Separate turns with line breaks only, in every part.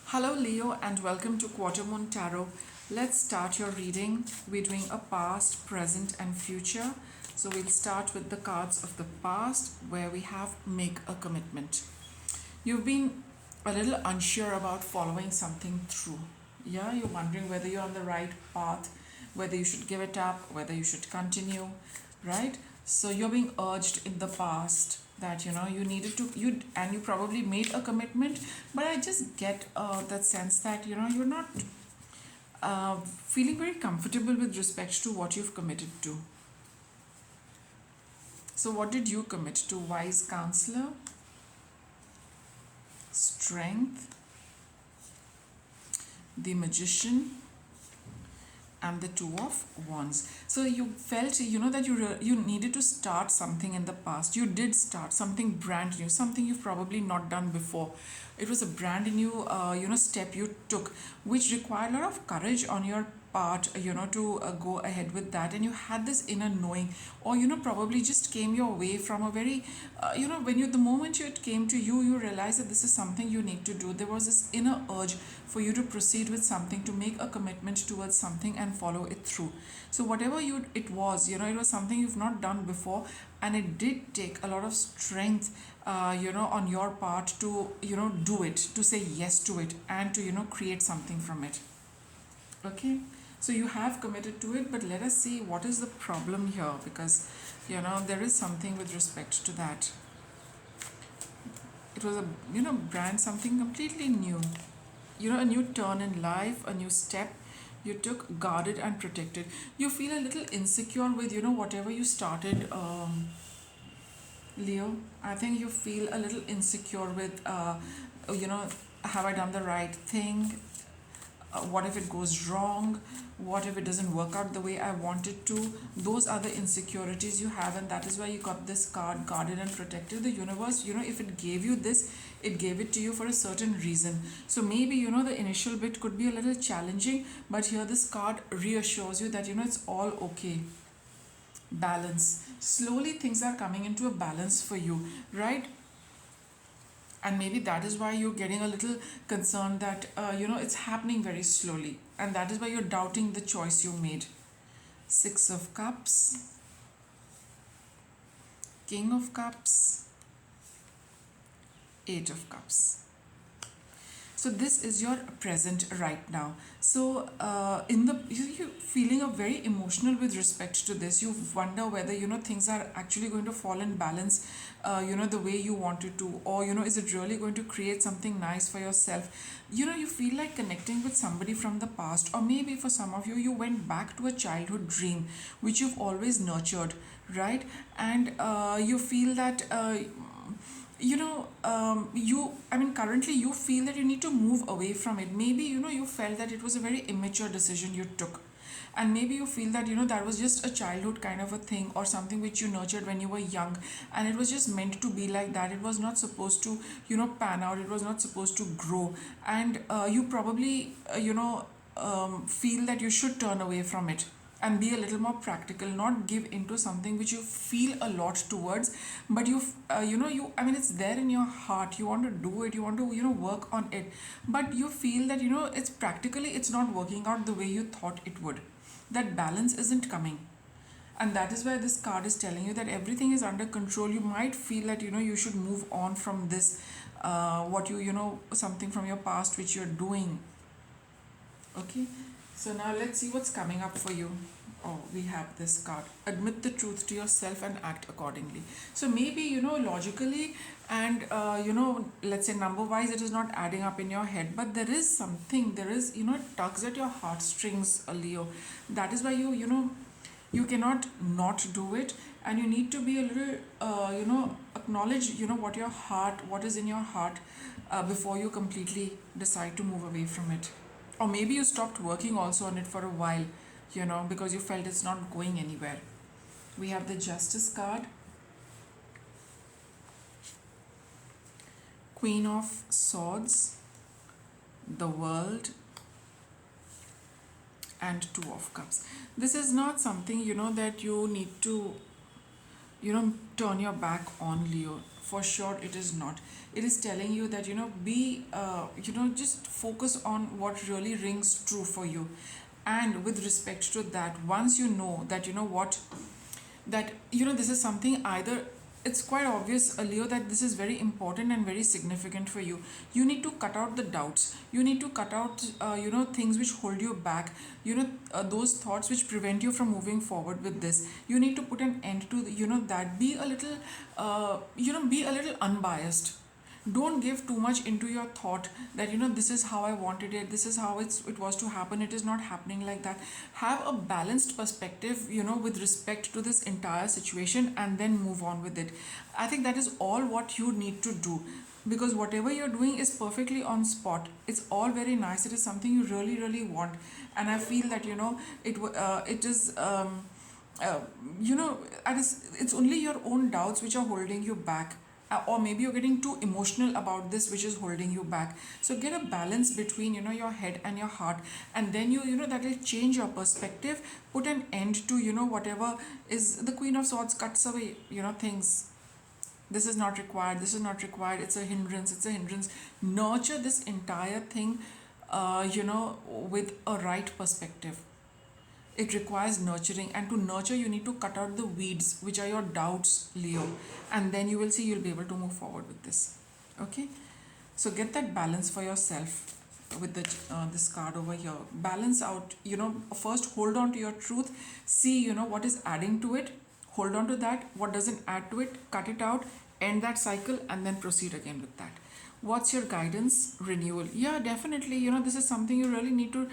Hello, Leo, and welcome to Quarter Moon Tarot. Let's start your reading. We're doing a past, present, and future. So, we'll start with the cards of the past where we have make a commitment. You've been a little unsure about following something through. Yeah, you're wondering whether you're on the right path, whether you should give it up, whether you should continue, right? So you're being urged in the past that you needed to you probably made a commitment, but I just get that sense that you're not feeling very comfortable with respect to what you've committed to. So what did you commit to? Wise counselor, strength, the magician, and the two of wands. So you felt that you needed to start something in the past. You did start something brand new, something you've probably not done before. It was a brand new step you took, which required a lot of courage on your part, to go ahead with that. And you had this inner knowing, or probably just came your way from a very when you the moment it came to you, you realized that this is something you need to do. There was this inner urge for you to proceed with something, to make a commitment towards something and follow it through. So whatever it was, it was something you've not done before, and it did take a lot of strength on your part to do it, to say yes to it, and to create something from it. Okay, so you have committed to it, but let us see what is the problem here, because there is something with respect to that. It was a brand, something completely new, a new turn in life, a new step you took, guarded and protected. You feel a little insecure with whatever you started, Leo. I think you feel a little insecure with you know have I done the right thing? What if it goes wrong? What if it doesn't work out the way I want it to? Those are the insecurities you have, and that is why you got this card, guarded and protected. The universe, if it gave you this, it gave it to you for a certain reason. So maybe the initial bit could be a little challenging, but here this card reassures you that it's all okay. Balance. Slowly things are coming into a balance for you, right? And maybe that is why you're getting a little concerned that it's happening very slowly, and that is why you're doubting the choice you made. Six of Cups, King of Cups, Eight of Cups. So this is your present right now. So in the you feeling a very emotional with respect to this. You wonder whether things are actually going to fall in balance, the way you wanted to, or is it really going to create something nice for yourself? You feel like connecting with somebody from the past, or maybe for some of you, you went back to a childhood dream which you've always nurtured, right? And you feel that. Currently you feel that you need to move away from it. Maybe you felt that it was a very immature decision you took, and maybe you feel that that was just a childhood kind of a thing, or something which you nurtured when you were young, and it was just meant to be like that. It was not supposed to pan out. It was not supposed to grow, and you probably feel that you should turn away from it and be a little more practical, not give into something which you feel a lot towards, but it's there in your heart. You want to do it, you want to work on it, but you feel that it's not working out the way you thought it would. That balance isn't coming, and that is why this card is telling you that everything is under control. You might feel that you should move on from this, what something from your past which you're doing. Okay, so now let's see what's coming up for you. Oh, we have this card. Admit the truth to yourself and act accordingly. So maybe, logically and, let's say number wise, it is not adding up in your head, but there is something, it tugs at your heartstrings, Leo. That is why you cannot not do it, and you need to be a little, acknowledge, what is in your heart, before you completely decide to move away from it. Or maybe you stopped working also on it for a while, because you felt it's not going anywhere. We have the Justice card, Queen of Swords, the World, and Two of Cups. This is not something that you need to turn your back on, Leo. For sure it is not. It is telling you that be just focus on what really rings true for you. And with respect to that, once you know that what, that this is something, either it's quite obvious, Leo, that this is very important and very significant for you. You need to cut out the doubts. You need to cut out things which hold you back, those thoughts which prevent you from moving forward with this. You need to put an end to that. Be a little be a little unbiased. Don't give too much into your thought that this is how I wanted it, this is how it was to happen, it is not happening like that. Have a balanced perspective with respect to this entire situation, and then move on with it. I think that is all what you need to do, because whatever you're doing is perfectly on spot. It's all very nice, it is something you really really want. And I feel that it is uh, you know it's only your own doubts which are holding you back. Or maybe you're getting too emotional about this, which is holding you back. So get a balance between your head and your heart, and then that will change your perspective. Put an end to whatever is the Queen of Swords cuts away things. This is not required, this is not required, it's a hindrance, it's a hindrance. Nurture this entire thing with a right perspective. It requires nurturing, and to nurture you need to cut out the weeds which are your doubts, Leo, and then you will see you'll be able to move forward with this. Okay, so get that balance for yourself with this card over here. Balance out, first hold on to your truth. See what is adding to it, hold on to that. What doesn't add to it, cut it out, end that cycle, and then proceed again with that. What's your guidance? Renewal. Yeah, definitely. This is something you really need to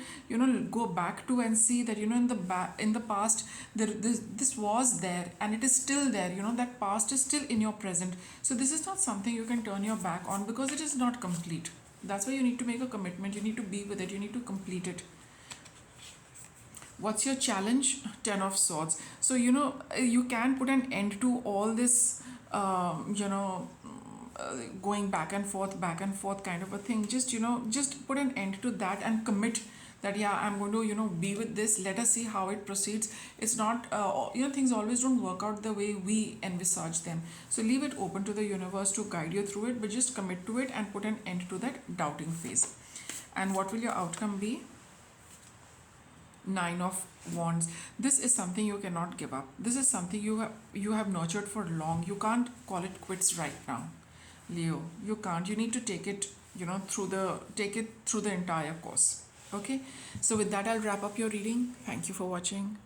go back to and see that in the past this was there, and it is still there. That past is still in your present. So this is not something you can turn your back on, because it is not complete. That's why you need to make a commitment. You need to be with it, you need to complete it. What's your challenge? 10 of Swords. So you can put an end to all this going back and forth kind of a thing. Just put an end to that and commit that, yeah, I'm going to be with this. Let us see how it proceeds. It's not things always don't work out the way we envisage them. So leave it open to the universe to guide you through it, but just commit to it and put an end to that doubting phase. And what will your outcome be? 9 of Wands. This is something you cannot give up. This is something you have nurtured for long. You can't call it quits right now, Leo. You can't. You need to take it through the entire course. Okay, so with that I'll wrap up your reading. Thank you for watching.